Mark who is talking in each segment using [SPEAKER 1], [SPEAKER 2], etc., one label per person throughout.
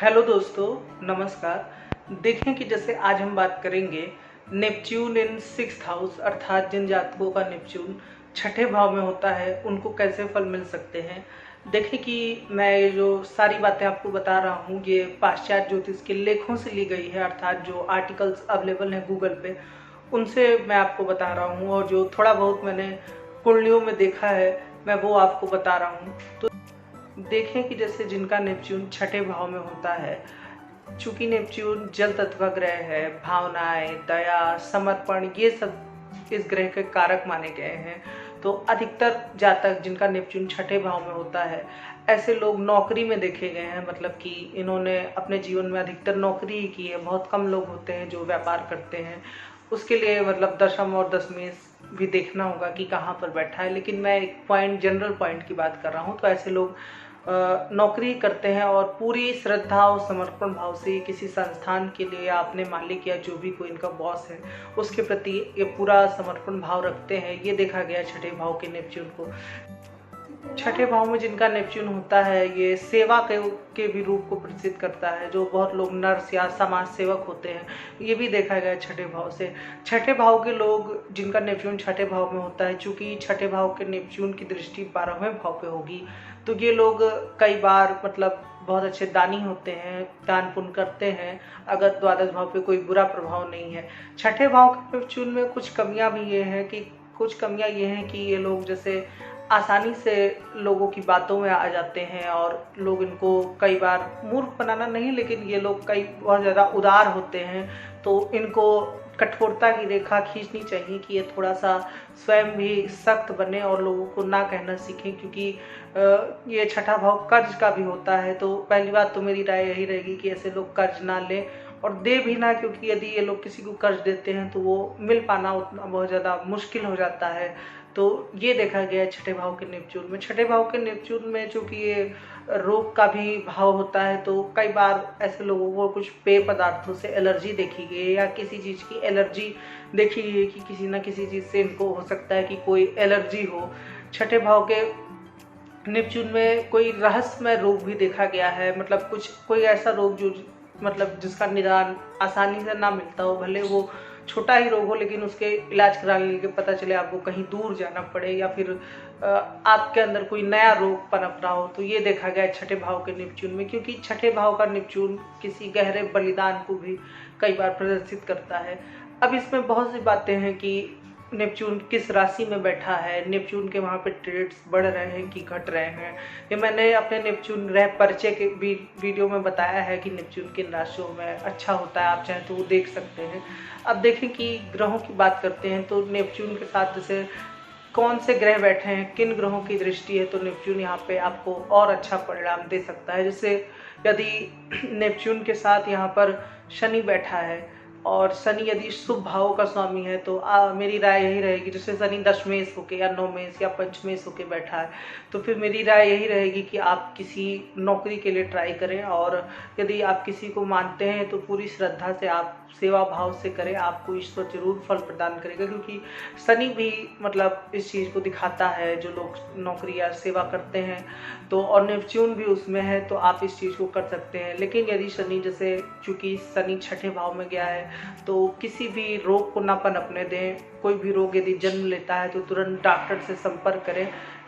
[SPEAKER 1] Hello दोस्तों, नमस्कार। देखें कि जैसे आज हम बात करेंगे नेपच्यून इन सिक्स्थ हाउस, अर्थात जिन जातकों का नेपच्यून छठे भाव में होता है उनको कैसे फल मिल सकते हैं। देखें कि मैं ये जो सारी बातें आपको बता रहा हूँ ये पाश्चात्य ज्योतिष के लेखों से ली गई है, अर्थात जो आर्टिकल्स अवेलेबल हैं गूगल पे उनसे मैं आपको बता रहा हूँ, और जो थोड़ा बहुत मैंने कुंडलियों में देखा है मैं वो आपको बता रहा हूँ। तो देखें कि जैसे जिनका नेपच्यून छठे भाव में होता है, चूंकि नेपच्यून जल तत्व का ग्रह है, भावनाएं, दया, समर्पण ये सब इस ग्रह के कारक माने गए हैं। तो अधिकतर जातक जिनका नेपच्यून छठे भाव में होता है ऐसे लोग नौकरी में देखे गए हैं, मतलब कि इन्होंने अपने जीवन में अधिकतर नौकरी ही की है। बहुत कम लोग होते हैं जो व्यापार करते हैं, उसके लिए मतलब दशम और दशमेश भी देखना होगा कि कहाँ पर बैठा है। लेकिन मैं एक पॉइंट, जनरल पॉइंट की बात कर रहा हूँ। तो ऐसे लोग नौकरी करते हैं और पूरी श्रद्धा और समर्पण भाव से किसी संस्थान के लिए या अपने मालिक या जो भी कोई इनका बॉस है उसके प्रति ये पूरा समर्पण भाव रखते हैं। ये देखा गया छठे भाव के नेपच्यून को। छठे भाव में जिनका नेपच्यून होता है ये सेवा के भी रूप को प्रदर्शित करता है। जो बहुत लोग नर्स या समाज सेवक होते हैं ये भी देखा गया छठे भाव से। छठे भाव के लोग जिनका नेपच्यून छठे भाव में होता है, चूंकि छठे भाव के नेपच्यून की दृष्टि 12वें भाव पे होगी, तो ये लोग कई बार मतलब बहुत अच्छे दानी होते हैं, दान पुण्य करते हैं अगर द्वादश भाव पे कोई बुरा प्रभाव नहीं है। छठे भाव के नेपच्यून में कुछ कमियां भी ये हैं कि ये लोग जैसे आसानी से लोगों की बातों में आ जाते हैं और लोग इनको कई बार मूर्ख बनाना नहीं, लेकिन ये लोग बहुत ज़्यादा उदार होते हैं। तो इनको कठोरता की रेखा खींचनी चाहिए कि ये थोड़ा सा स्वयं भी सख्त बने और लोगों को ना कहना सीखें, क्योंकि ये छठा भाव कर्ज का भी होता है। तो पहली बात तो मेरी राय यही रहेगी कि ऐसे लोग कर्ज ना लें और दे भी ना, क्योंकि यदि ये लोग किसी को कर्ज देते हैं तो वो मिल पाना उतना बहुत ज़्यादा मुश्किल हो जाता है। तो ये देखा गया है छठे भाव के नेपच्यून में। छठे भाव के नेपच्यून में चूंकि ये रोग का भी भाव होता है, तो कई बार ऐसे लोगों को कुछ पेय पदार्थों से एलर्जी देखी गई है या किसी चीज़ की एलर्जी देखी गई है कि किसी ना किसी चीज़ से इनको हो सकता है कि कोई एलर्जी हो। छठे भाव के नेपच्यून में कोई रहस्यमय रोग भी देखा गया है, मतलब कोई ऐसा रोग जो मतलब जिसका निदान आसानी से ना मिलता हो, भले वो छोटा ही रोग हो लेकिन उसके इलाज कराने के पता चले आपको कहीं दूर जाना पड़े, या फिर आपके अंदर कोई नया रोग पनप रहा हो। तो ये देखा गया है छठे भाव के नेपच्यून में, क्योंकि छठे भाव का नेपच्यून किसी गहरे बलिदान को भी कई बार प्रदर्शित करता है। अब इसमें बहुत सी बातें हैं कि नेपच्यून किस राशि में बैठा है, नेपच्यून के वहाँ पे ट्रेड्स बढ़ रहे हैं कि घट रहे हैं। ये मैंने अपने नेपच्यून ग्रह परिचय के वीडियो में बताया है कि नेपच्यून किन राशियों में अच्छा होता है, आप चाहें तो वो देख सकते हैं। अब देखें कि ग्रहों की बात करते हैं तो नेपच्यून के साथ जैसे कौन से ग्रह बैठे हैं, किन ग्रहों की दृष्टि है, तो नेपच्यून यहाँ पे आपको और अच्छा परिणाम दे सकता है। जैसे यदि नेपच्यून के साथ यहाँ पर शनि बैठा है और शनि यदि शुभ भाव का स्वामी है तो मेरी राय यही रहेगी, जैसे शनि दशमेश होके या नौमेश या पंचमेश होके बैठा है तो फिर मेरी राय यही रहेगी कि आप किसी नौकरी के लिए ट्राई करें, और यदि आप किसी को मानते हैं तो पूरी श्रद्धा से आप सेवा भाव से करें, आपको ईश्वर जरूर फल प्रदान करेगा। क्योंकि शनि भी मतलब इस चीज़ को दिखाता है, जो लोग नौकरी या सेवा करते हैं तो, और नेपच्यून भी उसमें है तो आप इस चीज़ को कर सकते हैं। लेकिन यदि शनि जैसे चूंकि शनि छठे भाव में गया है तो किसी भी रोग को ना पनपने दें। कोई भी रोग यदि जन्म लेता है तो तुरंत डॉक्टर से संपर्क करें,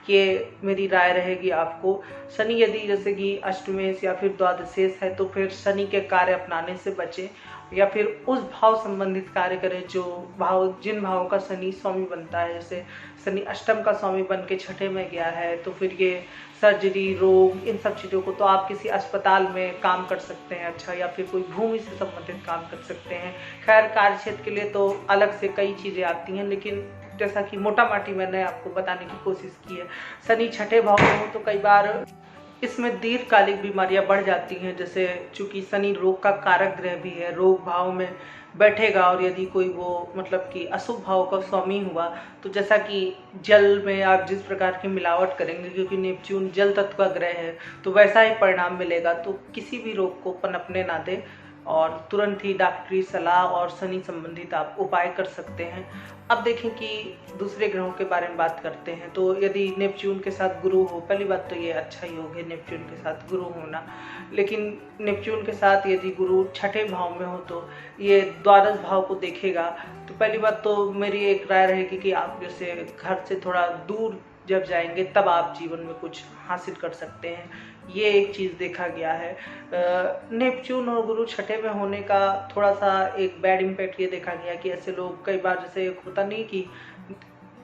[SPEAKER 1] ये मेरी राय रहेगी आपको। शनि यदि जैसे कि अष्टमेश या फिर द्वादशेश है तो फिर शनि के कार्य अपनाने से बचें, या फिर उस भाव संबंधित कार्य करें जिन भावों का शनि स्वामी बनता है। जैसे शनि अष्टम का स्वामी बन के छठे में गया है तो फिर ये सर्जरी, रोग, इन सब चीज़ों को तो आप किसी अस्पताल में काम कर सकते हैं अच्छा, या फिर कोई भूमि से संबंधित काम कर सकते हैं। खैर कार्य क्षेत्र के लिए तो अलग से कई चीज़ें आती हैं, लेकिन जैसा कि मोटा माटी मैंने आपको बताने की कोशिश की है। शनि छठे भाव में हो तो कई बार इसमें दीर्घकालिक बीमारियां बढ़ जाती हैं। जैसे चूंकि शनि रोग का कारक ग्रह भी है, रोग भाव में बैठेगा और यदि कोई वो मतलब कि अशुभ भाव का स्वामी हुआ तो जैसा कि जल में आप जिस प्रकार की मिलावट करेंगे, क्योंकि नेपच्यून जल तत्व का ग्रह है, तो वैसा ही परिणाम मिलेगा। तो किसी भी रोग को पनपने ना दें, और तुरंत ही डॉक्टरी सलाह और शनि संबंधित आप उपाय कर सकते हैं। अब देखें कि दूसरे ग्रहों के बारे में बात करते हैं। तो यदि नेपच्यून के साथ गुरु हो, पहली बात तो ये अच्छा योग है नेपच्यून के साथ गुरु होना, लेकिन नेपच्यून के साथ यदि गुरु छठे भाव में हो तो ये द्वादश भाव को देखेगा। तो पहली बात तो मेरी एक राय रहेगी कि आप जैसे घर से थोड़ा दूर जब जाएंगे तब आप जीवन में कुछ हासिल कर सकते हैं, ये एक चीज़ देखा गया है। नेपच्यून और गुरु छठे में होने का थोड़ा सा एक बैड इम्पैक्ट ये देखा गया कि ऐसे लोग कई बार जैसे होता नहीं कि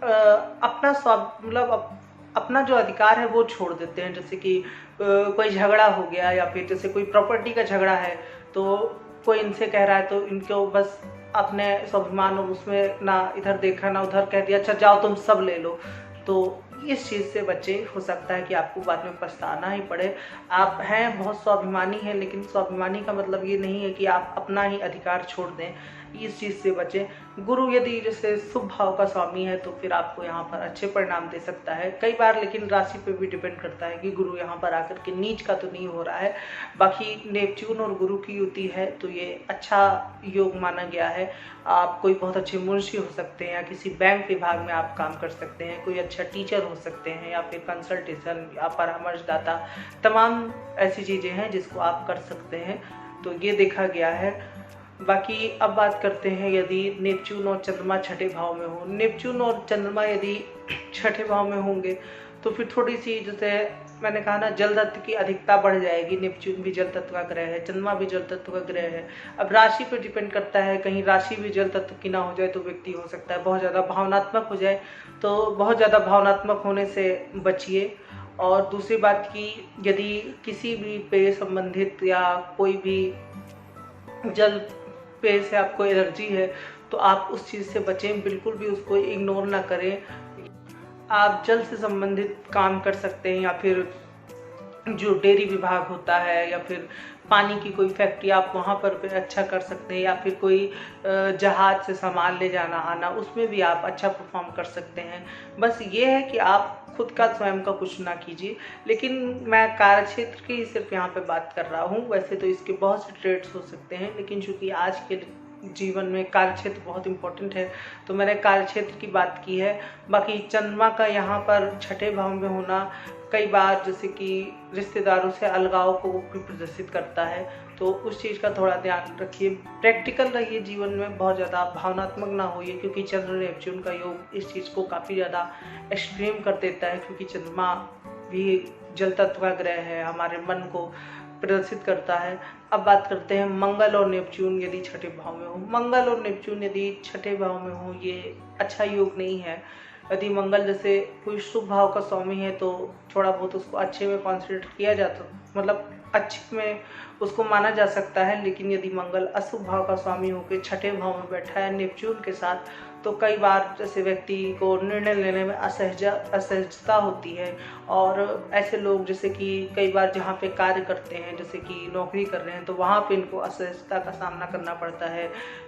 [SPEAKER 1] अपना मतलब अपना जो अधिकार है वो छोड़ देते हैं। जैसे कि कोई झगड़ा हो गया या फिर जैसे कोई प्रॉपर्टी का झगड़ा है तो कोई इनसे कह रहा है तो इनको बस अपने स्वाभिमान और उसमें ना इधर देखा ना उधर कह दिया, अच्छा जाओ तुम सब ले लो। तो इस चीज़ से बचे, हो सकता है कि आपको बाद में पछताना ही पड़े। आप हैं बहुत स्वाभिमानी हैं, लेकिन स्वाभिमानी का मतलब ये नहीं है कि आप अपना ही अधिकार छोड़ दें, इस चीज़ से बचें। गुरु यदि जैसे शुभ भाव का स्वामी है तो फिर आपको यहाँ पर अच्छे परिणाम दे सकता है कई बार, लेकिन राशि पे भी डिपेंड करता है कि गुरु यहाँ पर आकर के नीच का तो नहीं हो रहा है। बाकी नेपच्यून और गुरु की युति है तो ये अच्छा योग माना गया है। आप कोई बहुत अच्छे मुंशी हो सकते हैं या किसी बैंक विभाग में आप काम कर सकते हैं, कोई अच्छा टीचर हो सकते हैं या फिर कंसल्टेशन या परामर्शदाता, तमाम ऐसी चीज़ें हैं जिसको आप कर सकते हैं, तो ये देखा गया है। बाकी अब बात करते हैं यदि नेपच्यून और चंद्रमा छठे भाव में हो। नेपच्यून और चंद्रमा यदि छठे भाव में होंगे तो फिर थोड़ी सी जैसे मैंने कहा ना जल तत्व की अधिकता बढ़ जाएगी। नेपच्यून भी जल तत्व का ग्रह है, चंद्रमा भी जल तत्व का ग्रह है। अब राशि पर डिपेंड करता है, कहीं राशि भी जल तत्व की ना हो जाए तो व्यक्ति हो सकता है बहुत ज़्यादा भावनात्मक हो जाए, तो बहुत ज़्यादा भावनात्मक होने से बचिए। और दूसरी बात की यदि किसी भी पेय संबंधित या कोई भी जल पेय से आपको एलर्जी है तो आप उस चीज़ से बचें, बिल्कुल भी उसको इग्नोर ना करें। आप जल से संबंधित काम कर सकते हैं या फिर जो डेयरी विभाग होता है या फिर पानी की कोई फैक्ट्री आप वहाँ पर भी अच्छा कर सकते हैं, या फिर कोई जहाज से सामान ले जाना आना उसमें भी आप अच्छा परफॉर्म कर सकते हैं। बस ये है कि आप खुद का स्वयं का कुछ ना कीजिए। लेकिन मैं कार्यक्षेत्र की सिर्फ यहाँ पे बात कर रहा हूँ, वैसे तो इसके बहुत से ट्रेड्स हो सकते हैं, लेकिन चूंकि आज के जीवन में कार्यक्षेत्र बहुत इम्पोर्टेंट है तो मैंने कार्यक्षेत्र की बात की है। बाकी चंद्रमा का यहाँ पर छठे भाव में होना कई बार जैसे कि रिश्तेदारों से अलगाव को भी प्रदर्शित करता है, तो उस चीज़ का थोड़ा ध्यान रखिए। प्रैक्टिकल रहिए जीवन में, बहुत ज़्यादा भावनात्मक ना होइए, क्योंकि चंद्र नेपच्यून का योग इस चीज़ को काफ़ी ज़्यादा एक्सट्रीम कर देता है। क्योंकि चंद्रमा भी जल तत्व का ग्रह है, हमारे मन को प्रदर्शित करता है। अब बात करते हैं मंगल और नेपच्यून यदि छठे भाव में हो। मंगल और नेपच्यून यदि छठे भाव में हो ये अच्छा योग नहीं है। यदि मंगल जैसे कोई शुभ भाव का स्वामी है तो थोड़ा बहुत उसको अच्छे में कॉन्सिडर किया जाता, मतलब अच्छे में उसको माना जा सकता है। लेकिन यदि मंगल अशुभ भाव का स्वामी होकर छठे भाव में बैठा है नेपच्यून के साथ, तो कई बार जैसे व्यक्ति को निर्णय लेने में असहजता होती है। और ऐसे लोग जैसे कि कई बार जहाँ पे कार्य करते हैं, जैसे कि नौकरी कर रहे हैं, तो वहाँ पे इनको असहजता का सामना करना पड़ता है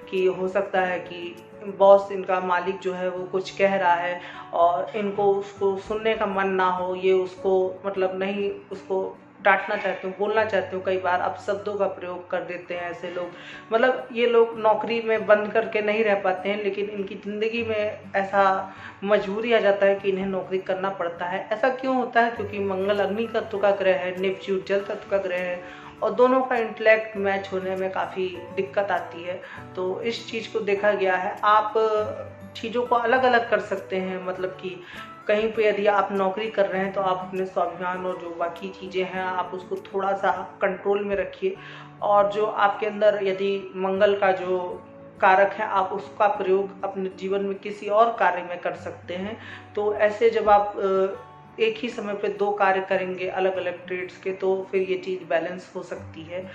[SPEAKER 1] कि हो सकता है कि बॉस, इनका मालिक जो है वो कुछ कह रहा है और इनको उसको सुनने का मन ना हो, ये उसको मतलब नहीं उसको डांटना चाहते हो, बोलना चाहते हो, कई बार आप शब्दों का प्रयोग कर देते हैं ऐसे लोग। मतलब ये लोग नौकरी में बंद करके नहीं रह पाते हैं, लेकिन इनकी ज़िंदगी में ऐसा मजबूरी आ जाता है कि इन्हें नौकरी करना पड़ता है। ऐसा क्यों होता है? क्योंकि मंगल अग्नि तत्व का ग्रह है, नेपच्यून जल तत्व का ग्रह है, और दोनों का इंटेलेक्ट मैच होने में काफ़ी दिक्कत आती है। तो इस चीज़ को देखा गया है। आप चीज़ों को अलग अलग कर सकते हैं, मतलब कि कहीं पे यदि आप नौकरी कर रहे हैं तो आप अपने स्वाभिमान और जो बाकी चीज़ें हैं आप उसको थोड़ा सा कंट्रोल में रखिए। और जो आपके अंदर यदि मंगल का जो कारक है आप उसका प्रयोग अपने जीवन में किसी और कार्य में कर सकते हैं। तो ऐसे जब आप एक ही समय पे दो कार्य करेंगे अलग अलग ट्रेड्स के, तो फिर ये चीज़ बैलेंस हो सकती है।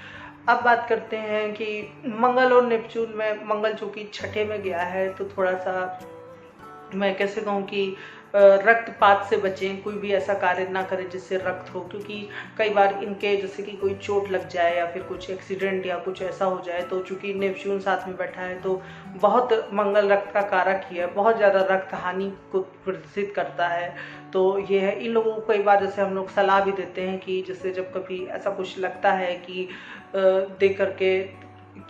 [SPEAKER 1] अब बात करते हैं कि मंगल और नेपच्यून में, मंगल चूँकि छठे में गया है तो थोड़ा सा मैं कैसे कहूँ कि रक्तपात से बचें, कोई भी ऐसा कार्य ना करें जिससे रक्त हो। क्योंकि कई बार इनके जैसे कि कोई चोट लग जाए या फिर कुछ एक्सीडेंट या कुछ ऐसा हो जाए, तो चूंकि नेपच्यून साथ में बैठा है तो बहुत मंगल रक्त का कारक ही है, बहुत ज़्यादा रक्त हानि को प्रदर्शित करता है। तो ये है, इन लोगों को कई बार जैसे हम लोग सलाह भी देते हैं कि जैसे जब कभी ऐसा कुछ लगता है कि देख करके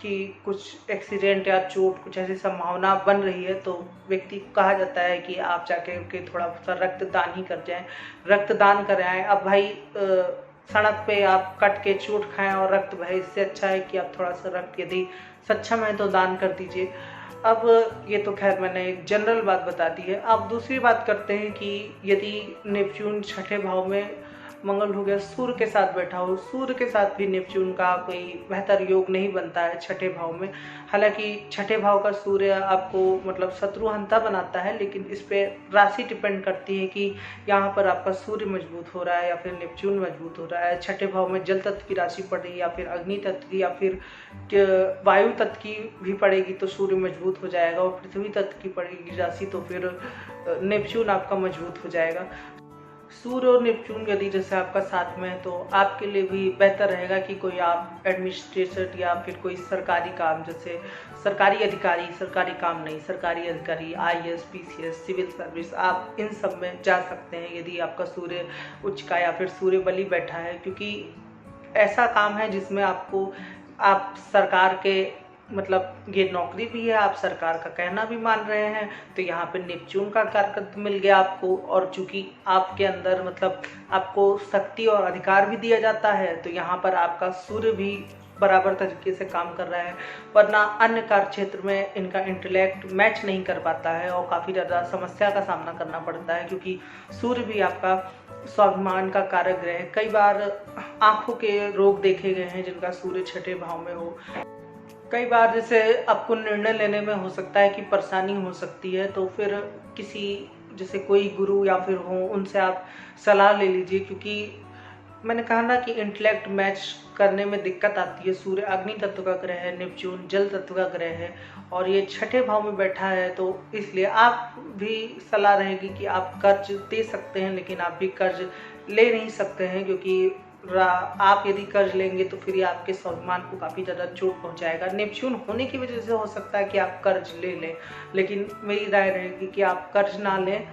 [SPEAKER 1] कि कुछ एक्सीडेंट या चोट कुछ ऐसी संभावना बन रही है तो व्यक्ति को कहा जाता है कि आप जाके के थोड़ा सा रक्तदान ही कर जाएं, रक्तदान कराएं। अब भाई सड़क पे आप कट के चोट खाएं और रक्त बहे, इससे अच्छा है कि आप थोड़ा सा रक्त यदि सक्षम है तो दान कर दीजिए। अब ये तो खैर मैंने एक जनरल बात बता दी है। अब दूसरी बात करते हैं कि यदि नेपच्यून छठे भाव में मंगल हो गया, सूर्य के साथ बैठा हो, सूर्य के साथ भी नेपच्यून का कोई बेहतर योग नहीं बनता है छठे भाव में। हालांकि छठे भाव का सूर्य आपको मतलब शत्रुहंता बनाता है, लेकिन इस पे राशि डिपेंड करती है कि यहाँ पर आपका सूर्य मजबूत हो रहा है या फिर नेपच्यून मजबूत हो रहा है। छठे भाव में जल तत्व की राशि पड़ रही है या फिर अग्नि तत्व की या फिर वायु तत्व की भी पड़ेगी तो सूर्य मजबूत हो जाएगा, और पृथ्वी तत्व की पड़ेगी राशि तो फिर नेपच्यून आपका मजबूत हो जाएगा। सूर्य और नेपच्यून यदि जैसे आपका साथ में है तो आपके लिए भी बेहतर रहेगा कि कोई आप एडमिनिस्ट्रेटर या फिर कोई सरकारी काम, जैसे सरकारी अधिकारी, सरकारी काम नहीं, सरकारी अधिकारी, IAS, PCS, सिविल सर्विस, आप इन सब में जा सकते हैं यदि आपका सूर्य उच्च का या फिर सूर्य बली बैठा है। क्योंकि ऐसा काम है जिसमें आपको आप सरकार के मतलब ये नौकरी भी है, आप सरकार का कहना भी मान रहे हैं, तो यहाँ पे नेपच्यून का कारकत्व मिल गया आपको। और चूंकि आपके अंदर मतलब आपको शक्ति और अधिकार भी दिया जाता है तो यहाँ पर आपका सूर्य भी बराबर तरीके से काम कर रहा है। वरना अन्य कार्य क्षेत्र में इनका इंटेलेक्ट मैच नहीं कर पाता है और काफ़ी ज़्यादा समस्या का सामना करना पड़ता है, क्योंकि सूर्य भी आपका स्वाभिमान का कारक ग्रह है। कई बार आंखों के रोग देखे गए हैं जिनका सूर्य छठे भाव में हो। कई बार जैसे आपको निर्णय लेने में हो सकता है कि परेशानी हो सकती है, तो फिर किसी जैसे कोई गुरु या फिर हो उनसे आप सलाह ले लीजिए। क्योंकि मैंने कहा ना कि इंटेलेक्ट मैच करने में दिक्कत आती है। सूर्य अग्नि तत्व का ग्रह है, नेपच्यून जल तत्व का ग्रह है और ये छठे भाव में बैठा है, तो इसलिए आप भी सलाह रहेगी कि आप कर्ज दे सकते हैं लेकिन आप भी कर्ज ले नहीं सकते हैं, क्योंकि आप यदि कर्ज लेंगे तो फिर ये आपके स्वाभिमान को काफ़ी ज़्यादा चोट पहुंचाएगा। नेपच्यून होने की वजह से हो सकता है कि आप कर्ज ले लें, लेकिन मेरी राय रहेगी कि आप कर्ज ना लें।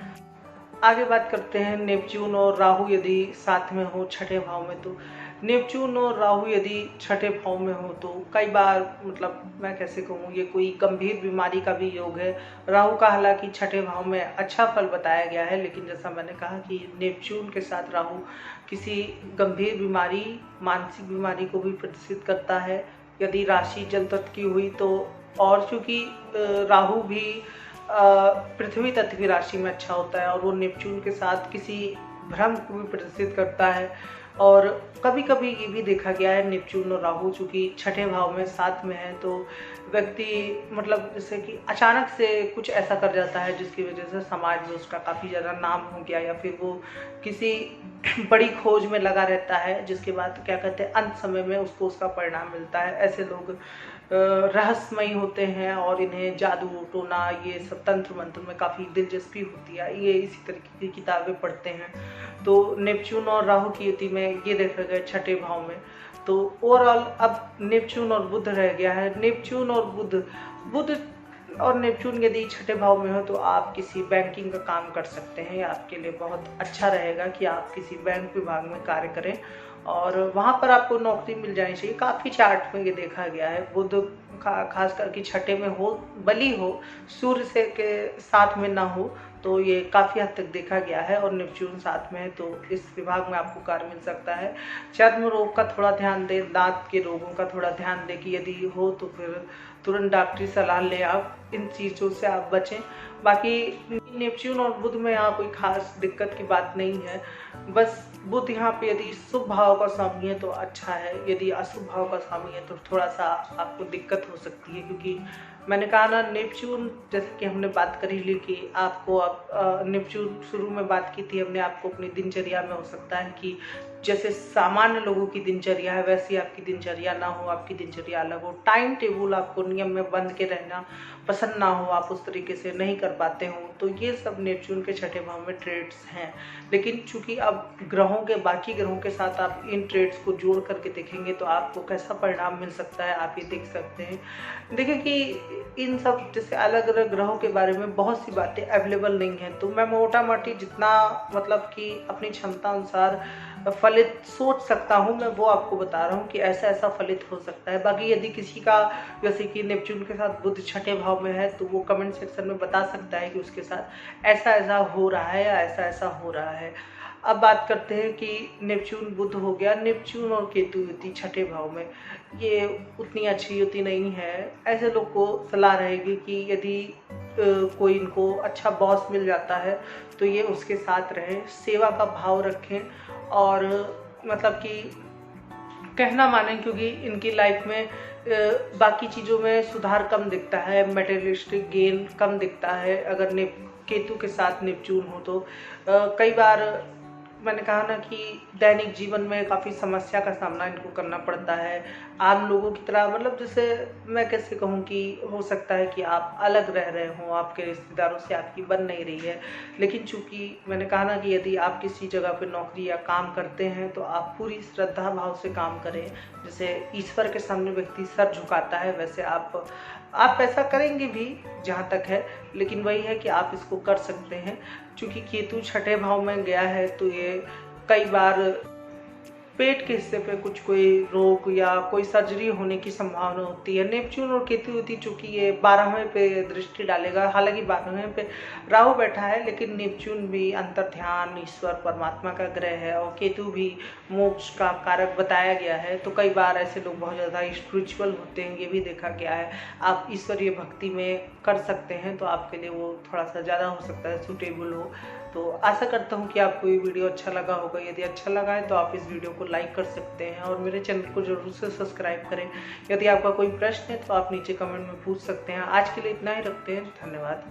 [SPEAKER 1] आगे बात करते हैं नेपच्यून और राहु यदि साथ में हो छठे भाव में, तो नेपच्यून और राहु यदि छठे भाव में हो तो कई बार मतलब मैं कैसे कहूँ, ये कोई गंभीर बीमारी का भी योग है। राहु का हालांकि छठे भाव में अच्छा फल बताया गया है, लेकिन जैसा मैंने कहा कि नेपच्यून के साथ राहु किसी गंभीर बीमारी, मानसिक बीमारी को भी प्रदर्शित करता है यदि राशि जल तत्व की हुई तो। और चूंकि राहु भी पृथ्वी तत्व की राशि में अच्छा होता है और वो नेपच्यून के साथ किसी भ्रम को भी प्रदर्शित करता है। और कभी कभी ये भी देखा गया है नेपच्यून और राहु चूंकि छठे भाव में साथ में है तो व्यक्ति मतलब जैसे कि अचानक से कुछ ऐसा कर जाता है जिसकी वजह से समाज में उसका काफ़ी ज़्यादा नाम हो गया, या फिर वो किसी बड़ी खोज में लगा रहता है जिसके बाद क्या कहते हैं अंत समय में उसको उसका परिणाम मिलता है। ऐसे लोग रहस्यमयी होते हैं और इन्हें जादू टोना ये सब तंत्र मंत्र में काफ़ी दिलचस्पी होती है, ये इसी तरीके की किताबें पढ़ते हैं। तो नेपच्यून और राहु की युति में ये देखा गया छठे भाव में। तो ओवरऑल अब नेपच्यून और बुध रह गया है। नेपच्यून और बुध और नेपच्यून यदि छठे भाव में हो तो आप किसी बैंकिंग का काम कर सकते हैं, या आपके लिए बहुत अच्छा रहेगा कि आप किसी बैंक विभाग में कार्य करें और वहाँ पर आपको नौकरी मिल जानी चाहिए। काफ़ी चार्ट में ये देखा गया है, बुध खास करके छठे में हो, बली हो, सूर्य से के साथ में ना हो तो ये काफ़ी हद तक देखा गया है। और नेपच्यून साथ में है तो इस विभाग में आपको कार्य मिल सकता है। चर्म रोग का थोड़ा ध्यान दें, दांत के रोगों का थोड़ा ध्यान दें कि यदि हो तो फिर तुरंत डॉक्टरी सलाह लें, आप इन चीज़ों से आप बचें। बाकी नेपच्यून और बुध में यहाँ कोई खास दिक्कत की बात नहीं है, बस बुध यहाँ पे यदि शुभ भाव का स्वामी है तो अच्छा है, यदि अशुभ भाव का स्वामी है तो थोड़ा सा आपको दिक्कत हो सकती है। क्योंकि मैंने कहा ना नेपच्यून, जैसे कि हमने बात करी ली कि आपको अब नेपच्यून शुरू में बात की थी हमने, आपको अपनी दिनचर्या में हो सकता है कि जैसे सामान्य लोगों की दिनचर्या है वैसी आपकी दिनचर्या ना हो, आपकी दिनचर्या अलग हो, टाइम टेबल आपको नियम में बंध के रहना पसंद ना हो, आप उस तरीके से नहीं कर पाते हो, तो ये सब नेपच्यून के छठे भाव में ट्रेड्स हैं। लेकिन चूंकि अब ग्रहों के बाकी ग्रहों के साथ आप इन ट्रेड्स को जोड़ करके देखेंगे तो आपको कैसा परिणाम मिल सकता है आप ये देख सकते हैं। देखिए कि इन सब जैसे अलग अलग ग्रहों के बारे में बहुत सी बातें अवेलेबल नहीं हैं, तो मैं मोटा मोटी जितना मतलब कि अपनी क्षमता अनुसार फलित सोच सकता हूँ मैं, वो आपको बता रहा हूँ कि ऐसा ऐसा फलित हो सकता है। बाकी यदि किसी का जैसे कि नेपच्यून के साथ बुध छठे भाव में है, तो वो कमेंट सेक्शन में बता सकता है कि उसके साथ ऐसा ऐसा हो रहा है या ऐसा ऐसा हो रहा है। अब बात करते हैं कि नेपच्यून बुध हो गया, नेपच्यून और केतु युति छठे भाव में, ये उतनी अच्छी युति नहीं है। ऐसे लोग को सलाह रहेगी कि यदि कोई इनको अच्छा बॉस मिल जाता है तो ये उसके साथ रहें, सेवा का भाव रखें और मतलब कि कहना माने, क्योंकि इनकी लाइफ में बाकी चीज़ों में सुधार कम दिखता है, मटेरियलिस्टिक गेन कम दिखता है अगर केतु के साथ नेपच्यून हो तो। कई बार मैंने कहा ना कि दैनिक जीवन में काफ़ी समस्या का सामना इनको करना पड़ता है आम लोगों की तरह। मतलब जैसे मैं कैसे कहूँ कि हो सकता है कि आप अलग रह रहे हो, आपके रिश्तेदारों से आपकी बन नहीं रही है, लेकिन चूंकि मैंने कहा ना कि यदि आप किसी जगह पे नौकरी या काम करते हैं तो आप पूरी श्रद्धा भाव से काम करें। जैसे ईश्वर के सामने व्यक्ति सर झुकाता है, वैसे आप ऐसा करेंगे भी जहाँ तक है, लेकिन वही है कि आप इसको कर सकते हैं। चूँकि केतु छठे भाव में गया है तो ये कई बार पेट के हिस्से पे कुछ कोई रोग या कोई सर्जरी होने की संभावना होती है। नेपच्यून और केतु युति चूँकि ये 12वें पे दृष्टि डालेगा, हालांकि 12वें पे राहु बैठा है, लेकिन नेपच्यून भी अंतर ध्यान, ईश्वर परमात्मा का ग्रह है और केतु भी मोक्ष का कारक बताया गया है। तो कई बार ऐसे लोग बहुत ज़्यादा स्पिरिचुअल होते हैं, ये भी देखा गया है। आप ईश्वरीय भक्ति में कर सकते हैं तो आपके लिए वो थोड़ा सा ज़्यादा हो सकता है सूटेबल हो। तो आशा करता हूँ कि आपको ये वीडियो अच्छा लगा होगा। यदि अच्छा लगा है तो आप इस वीडियो को लाइक कर सकते हैं और मेरे चैनल को जरूर से सब्सक्राइब करें। यदि आपका कोई प्रश्न है तो आप नीचे कमेंट में पूछ सकते हैं। आज के लिए इतना ही रखते हैं, धन्यवाद।